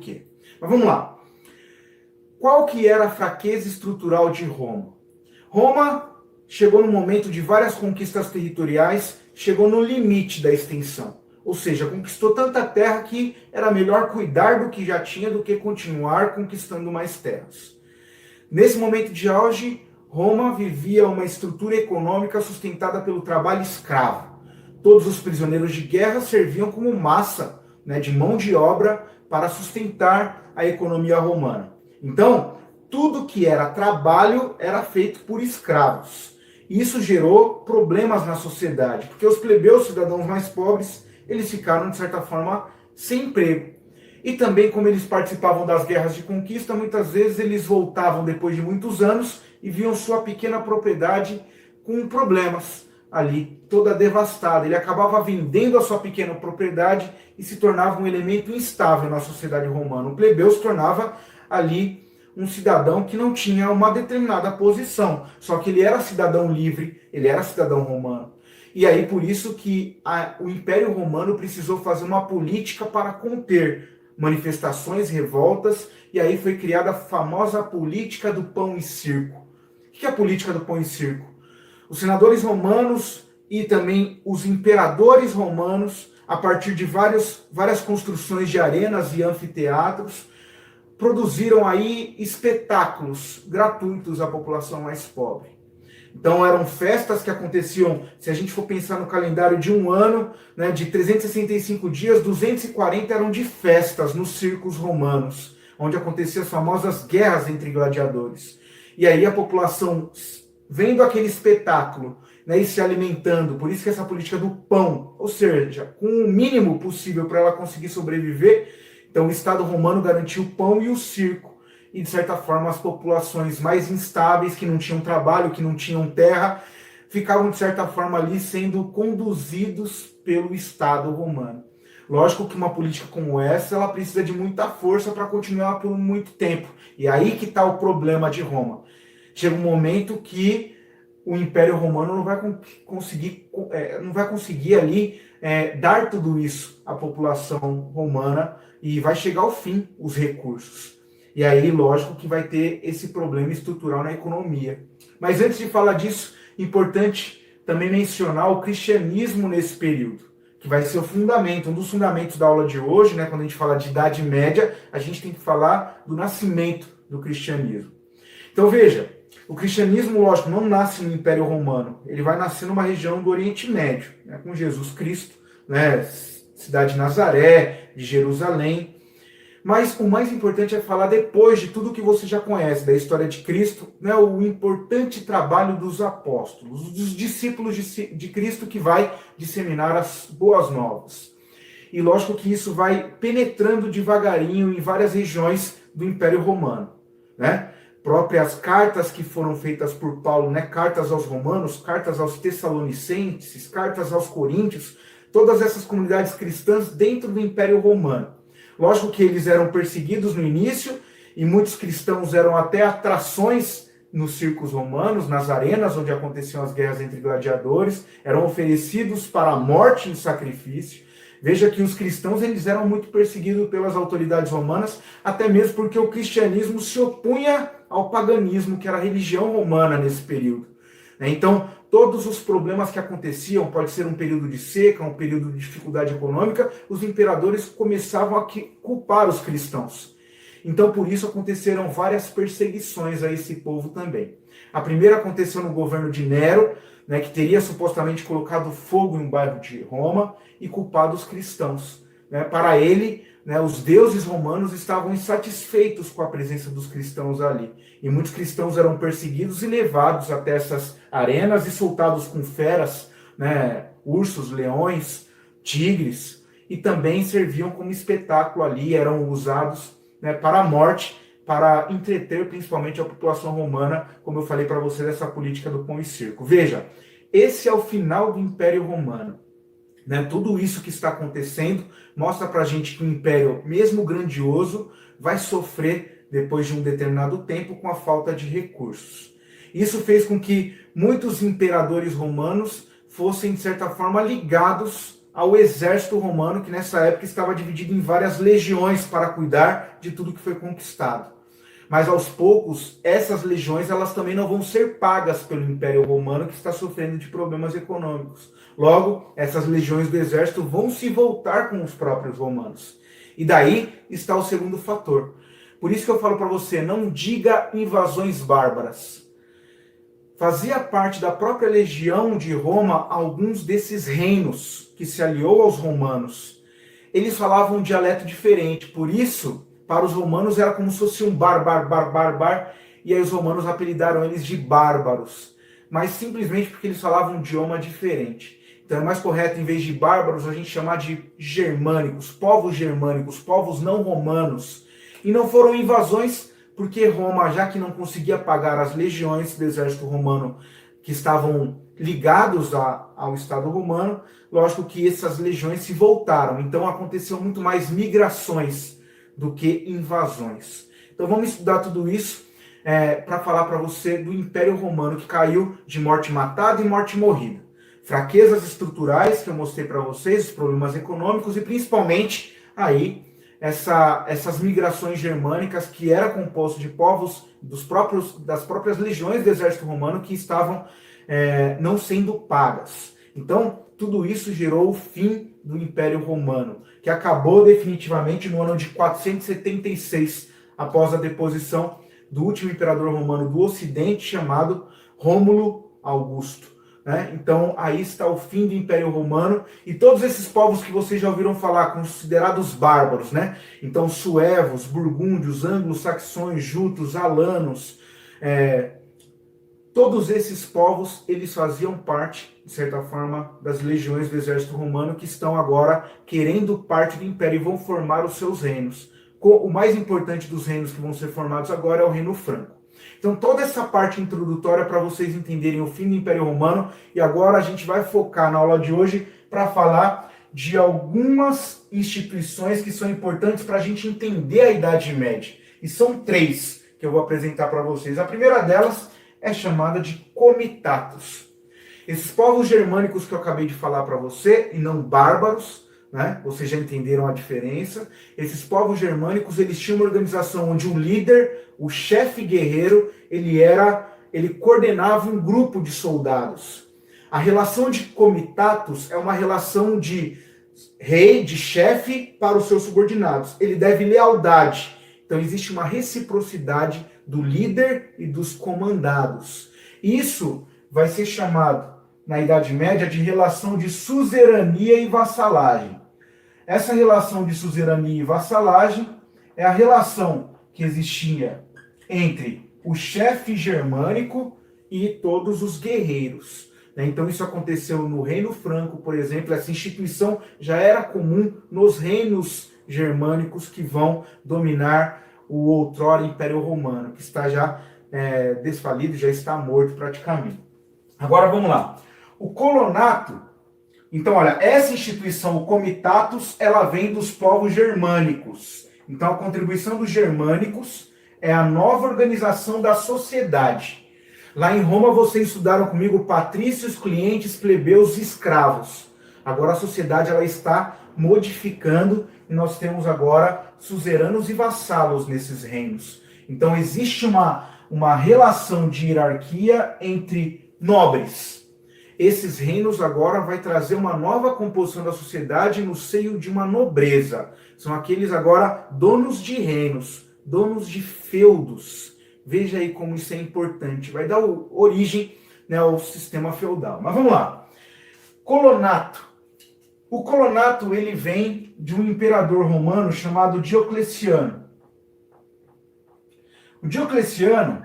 quê. Mas vamos lá. Qual que era a fraqueza estrutural de Roma? Roma chegou no momento de várias conquistas territoriais, chegou no limite da extensão. Ou seja, conquistou tanta terra que era melhor cuidar do que já tinha do que continuar conquistando mais terras. Nesse momento de auge, Roma vivia uma estrutura econômica sustentada pelo trabalho escravo. Todos os prisioneiros de guerra serviam como massa, de mão de obra para sustentar a economia romana. Então, tudo que era trabalho era feito por escravos. Isso gerou problemas na sociedade, porque os plebeus, cidadãos mais pobres, eles ficaram, de certa forma, sem emprego. E também, como eles participavam das guerras de conquista, muitas vezes eles voltavam depois de muitos anos e viam sua pequena propriedade com problemas ali, toda devastada. Ele acabava vendendo a sua pequena propriedade e se tornava um elemento instável na sociedade romana. O plebeu se tornava ali um cidadão que não tinha uma determinada posição, só que ele era cidadão livre, ele era cidadão romano. E aí por isso que o Império Romano precisou fazer uma política para conter manifestações, revoltas, e aí foi criada a famosa política do pão e circo. O que é a política do pão e circo? Os senadores romanos e também os imperadores romanos, a partir de várias construções de arenas e anfiteatros, produziram aí espetáculos gratuitos à população mais pobre. Então eram festas que aconteciam, se a gente for pensar no calendário de um ano, de 365 dias, 240 eram de festas nos circos romanos, onde aconteciam as famosas guerras entre gladiadores. E aí a população, vendo aquele espetáculo, e se alimentando, por isso que essa política do pão, ou seja, com o mínimo possível para ela conseguir sobreviver, então o Estado romano garantiu o pão e o circo. E, de certa forma, as populações mais instáveis, que não tinham trabalho, que não tinham terra, ficavam, de certa forma, ali sendo conduzidos pelo Estado romano. Lógico que uma política como essa, ela precisa de muita força para continuar por muito tempo. E aí que está o problema de Roma. Chega um momento que o Império Romano não vai conseguir ali dar tudo isso à população romana e vai chegar ao fim os recursos. E aí, lógico que vai ter esse problema estrutural na economia. Mas antes de falar disso, importante também mencionar o cristianismo nesse período, que vai ser o fundamento, um dos fundamentos da aula de hoje, quando a gente fala de Idade Média, a gente tem que falar do nascimento do cristianismo. Então veja, o cristianismo, lógico, não nasce no Império Romano, ele vai nascer numa região do Oriente Médio, com Jesus Cristo, cidade de Nazaré, de Jerusalém. Mas o mais importante é falar depois de tudo que você já conhece da história de Cristo, o importante trabalho dos apóstolos, dos discípulos de Cristo que vai disseminar as boas novas. E lógico que isso vai penetrando devagarinho em várias regiões do Império Romano. Próprias cartas que foram feitas por Paulo, cartas aos romanos, cartas aos tessalonicenses, cartas aos coríntios, todas essas comunidades cristãs dentro do Império Romano. Lógico que eles eram perseguidos no início, e muitos cristãos eram até atrações nos circos romanos, nas arenas onde aconteciam as guerras entre gladiadores, eram oferecidos para a morte em sacrifício. Veja que os cristãos eles eram muito perseguidos pelas autoridades romanas, até mesmo porque o cristianismo se opunha ao paganismo, que era a religião romana nesse período. Então, todos os problemas que aconteciam, pode ser um período de seca, um período de dificuldade econômica, os imperadores começavam a culpar os cristãos. Então, por isso, aconteceram várias perseguições a esse povo também. A primeira aconteceu no governo de Nero, que teria supostamente colocado fogo em um bairro de Roma e culpado os cristãos. Para ele, os deuses romanos estavam insatisfeitos com a presença dos cristãos ali. E muitos cristãos eram perseguidos e levados até essas arenas e soltados com feras, ursos, leões, tigres, e também serviam como espetáculo ali, eram usados para a morte, para entreter principalmente a população romana, como eu falei para você, dessa política do pão e circo. Veja, esse é o final do Império Romano. Tudo isso que está acontecendo mostra para a gente que o Império, mesmo grandioso, vai sofrer depois de um determinado tempo com a falta de recursos. Isso fez com que muitos imperadores romanos fossem, de certa forma, ligados ao exército romano, que nessa época estava dividido em várias legiões para cuidar de tudo que foi conquistado. Mas aos poucos, essas legiões elas também não vão ser pagas pelo Império Romano, que está sofrendo de problemas econômicos. Logo, essas legiões do exército vão se voltar com os próprios romanos. E daí está o segundo fator. Por isso que eu falo para você, não diga invasões bárbaras. Fazia parte da própria legião de Roma alguns desses reinos que se aliou aos romanos. Eles falavam um dialeto diferente, por isso, para os romanos era como se fosse um bar, e aí os romanos apelidaram eles de bárbaros, mas simplesmente porque eles falavam um idioma diferente. Então é mais correto, em vez de bárbaros, a gente chamar de germânicos, povos não romanos. E não foram invasões, porque Roma, já que não conseguia pagar as legiões do exército romano que estavam ligados ao Estado romano, lógico que essas legiões se voltaram. Então aconteceu muito mais migrações do que invasões. Então vamos estudar tudo isso para falar para você do Império Romano, que caiu de morte matada e morte morrida. Fraquezas estruturais que eu mostrei para vocês, os problemas econômicos e principalmente aí essas migrações germânicas, que era composto de povos das próprias legiões do exército romano que estavam não sendo pagas. Então, tudo isso gerou o fim do Império Romano, que acabou definitivamente no ano de 476, após a deposição do último imperador romano do Ocidente, chamado Rômulo Augusto. Então, aí está o fim do Império Romano, e todos esses povos que vocês já ouviram falar, considerados bárbaros, Então, suevos, burgúndios, anglo-saxões, jutos, alanos, todos esses povos, eles faziam parte, de certa forma, das legiões do exército romano, que estão agora querendo parte do Império e vão formar os seus reinos. O mais importante dos reinos que vão ser formados agora é o Reino Franco. Então, toda essa parte introdutória para vocês entenderem o fim do Império Romano, e agora a gente vai focar na aula de hoje para falar de algumas instituições que são importantes para a gente entender a Idade Média. E são 3 que eu vou apresentar para vocês. A primeira delas é chamada de comitatus. Esses povos germânicos que eu acabei de falar para você, e não bárbaros, vocês já entenderam a diferença. Esses povos germânicos, eles tinham uma organização onde o líder, o chefe guerreiro, ele coordenava um grupo de soldados. A relação de comitatus é uma relação de rei, de chefe, para os seus subordinados. Ele deve lealdade. Então existe uma reciprocidade do líder e dos comandados. Isso vai ser chamado, na Idade Média, de relação de suzerania e vassalagem. Essa relação de suzerania e vassalagem é a relação que existia entre o chefe germânico e todos os guerreiros. Então isso aconteceu no Reino Franco, por exemplo. Essa instituição já era comum nos reinos germânicos que vão dominar o outrora Império Romano, que está já desfalido, já está morto praticamente. Agora vamos lá. O colonato, então olha, essa instituição, o comitatus, ela vem dos povos germânicos. Então a contribuição dos germânicos é a nova organização da sociedade. Lá em Roma vocês estudaram comigo patrícios, clientes, plebeus e escravos. Agora a sociedade ela está modificando e nós temos agora suzeranos e vassalos nesses reinos. Então existe uma relação de hierarquia entre nobres. Esses reinos agora vai trazer uma nova composição da sociedade no seio de uma nobreza. São aqueles agora donos de reinos, donos de feudos. Veja aí como isso é importante. Vai dar origem ao sistema feudal. Mas vamos lá. Colonato. O colonato ele vem de um imperador romano chamado Diocleciano. O Diocleciano,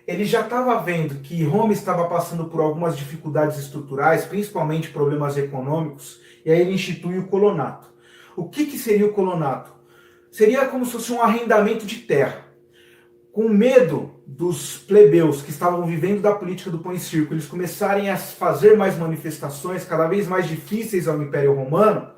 ele já estava vendo que Roma estava passando por algumas dificuldades estruturais, principalmente problemas econômicos, e aí ele institui o colonato. O que seria o colonato? Seria como se fosse um arrendamento de terra. Com medo dos plebeus que estavam vivendo da política do pão e circo, eles começarem a fazer mais manifestações cada vez mais difíceis ao Império Romano,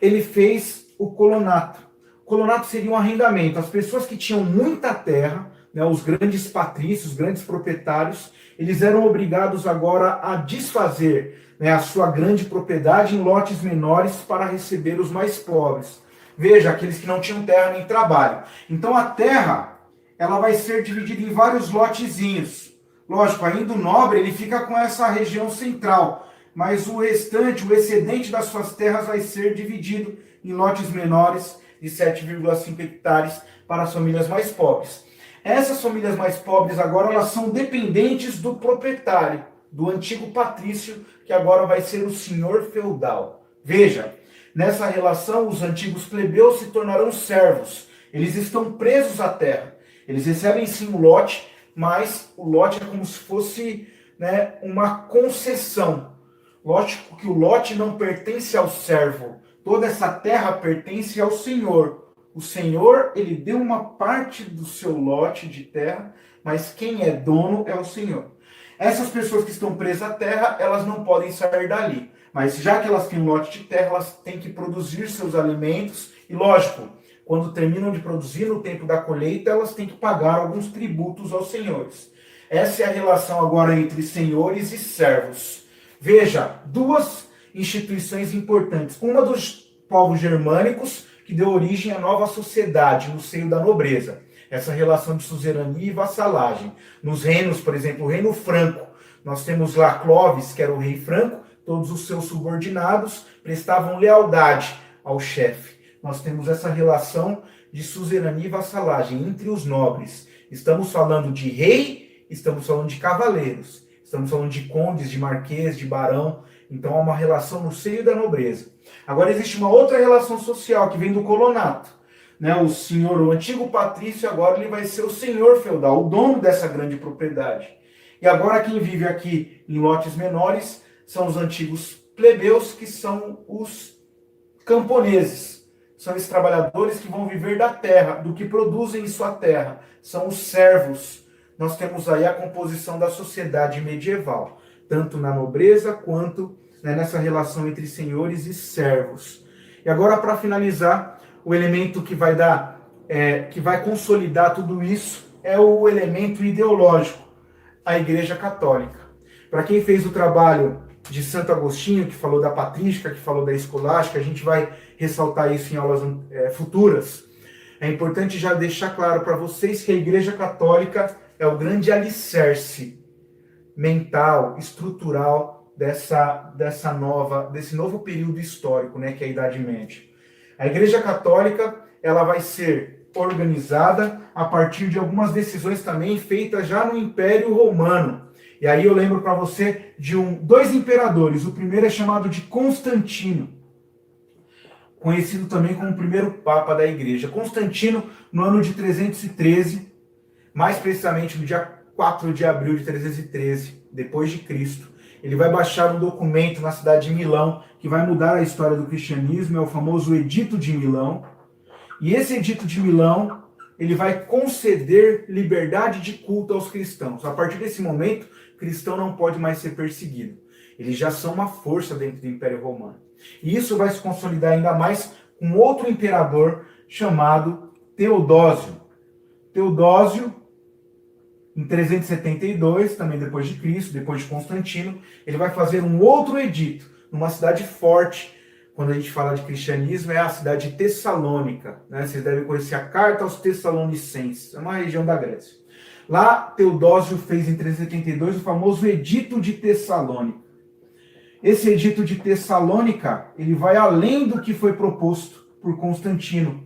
ele fez o colonato. O colonato seria um arrendamento. As pessoas que tinham muita terra né, os grandes patrícios, os grandes proprietários, eles eram obrigados agora a desfazer, né, a sua grande propriedade em lotes menores para receber os mais pobres. Veja, aqueles que não tinham terra nem trabalho. Então a terra, ela vai ser dividida em vários lotezinhos. Lógico, ainda o nobre, ele fica com essa região central, mas o restante, o excedente das suas terras vai ser dividido em lotes menores de 7,5 hectares para as famílias mais pobres. Essas famílias mais pobres agora elas são dependentes do proprietário, do antigo patrício, que agora vai ser o senhor feudal. Veja, nessa relação os antigos plebeus se tornarão servos. Eles estão presos à terra. Eles recebem sim o lote, mas o lote é como se fosse, né, uma concessão. Lógico que o lote não pertence ao servo. Toda essa terra pertence ao Senhor. O Senhor, ele deu uma parte do seu lote de terra, mas quem é dono é o Senhor. Essas pessoas que estão presas à terra, elas não podem sair dali. Mas já que elas têm um lote de terra, elas têm que produzir seus alimentos. E lógico, quando terminam de produzir no tempo da colheita, elas têm que pagar alguns tributos aos senhores. Essa é a relação agora entre senhores e servos. Veja, duas instituições importantes. Uma dos povos germânicos, que deu origem à nova sociedade no seio da nobreza. Essa relação de suzerania e vassalagem. Nos reinos, por exemplo, o reino franco, nós temos lá Clovis, que era o rei franco, todos os seus subordinados prestavam lealdade ao chefe. Nós temos essa relação de suzerania e vassalagem entre os nobres. Estamos falando de rei, estamos falando de cavaleiros, estamos falando de condes, de marquês, de barão. Então há uma relação no seio da nobreza. Agora existe uma outra relação social que vem do colonato. Né? O senhor, o antigo patrício, agora ele vai ser o senhor feudal, o dono dessa grande propriedade. E agora quem vive aqui em lotes menores são os antigos plebeus, que são os camponeses. São os trabalhadores que vão viver da terra, do que produzem em sua terra. São os servos. Nós temos aí a composição da sociedade medieval, tanto na nobreza quanto, né, nessa relação entre senhores e servos. E agora, para finalizar, o elemento que vai dar, que vai consolidar tudo isso é o elemento ideológico, a Igreja Católica. Para quem fez o trabalho de Santo Agostinho, que falou da patrística, que falou da escolástica, a gente vai ressaltar isso em aulas futuras. É importante já deixar claro para vocês que a Igreja Católica é o grande alicerce mental, estrutural desse novo período histórico, né, que é a Idade Média. A Igreja Católica, ela vai ser organizada a partir de algumas decisões também feitas já no Império Romano. E aí eu lembro para você de dois imperadores. O primeiro é chamado de Constantino, conhecido também como o primeiro Papa da Igreja. Constantino, no ano de 313, mais precisamente no dia 4 de abril de 313, depois de Cristo, ele vai baixar um documento na cidade de Milão, que vai mudar a história do cristianismo, é o famoso Edito de Milão. E esse Edito de Milão, ele vai conceder liberdade de culto aos cristãos. A partir desse momento, o cristão não pode mais ser perseguido. Eles já são uma força dentro do Império Romano. E isso vai se consolidar ainda mais com outro imperador chamado Teodósio. Teodósio, em 372, também depois de Cristo, depois de Constantino, ele vai fazer um outro edito, numa cidade forte. Quando a gente fala de cristianismo, é a cidade de Tessalônica. Né? Vocês devem conhecer a Carta aos Tessalonicenses, é uma região da Grécia. Lá, Teodósio fez em 372 o famoso Edito de Tessalônica. Esse Edito de Tessalônica, ele vai além do que foi proposto por Constantino.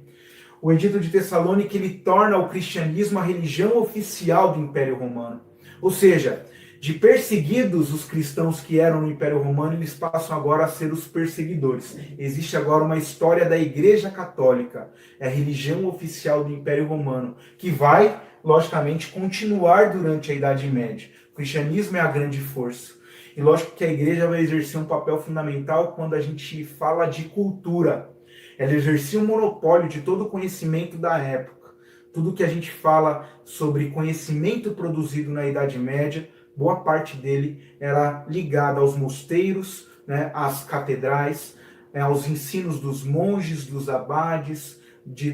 O Edito de Tessalônica, ele torna o cristianismo a religião oficial do Império Romano. Ou seja, de perseguidos os cristãos que eram no Império Romano, eles passam agora a ser os perseguidores. Existe agora uma história da Igreja Católica, é a religião oficial do Império Romano, que vai, logicamente, continuar durante a Idade Média. O cristianismo é a grande força. E lógico que a Igreja vai exercer um papel fundamental quando a gente fala de cultura. Ela exercia um monopólio de todo o conhecimento da época. Tudo que a gente fala sobre conhecimento produzido na Idade Média, boa parte dele era ligado aos mosteiros, né, às catedrais, aos ensinos dos monges, dos abades,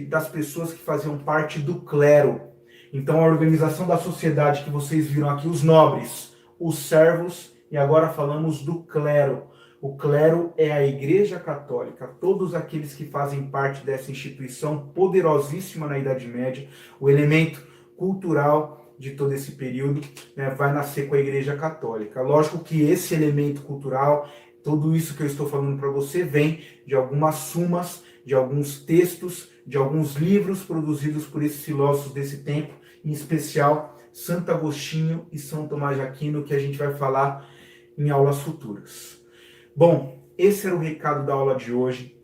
das pessoas que faziam parte do clero. Então, a organização da sociedade que vocês viram aqui, os nobres, os servos, e agora falamos do clero. O clero é a Igreja Católica, todos aqueles que fazem parte dessa instituição poderosíssima na Idade Média, o elemento cultural de todo esse período, né, vai nascer com a Igreja Católica. Lógico que esse elemento cultural, tudo isso que eu estou falando para você, vem de algumas sumas, de alguns textos, de alguns livros produzidos por esses filósofos desse tempo, em especial Santo Agostinho e São Tomás de Aquino, que a gente vai falar em aulas futuras. Bom, esse era o recado da aula de hoje.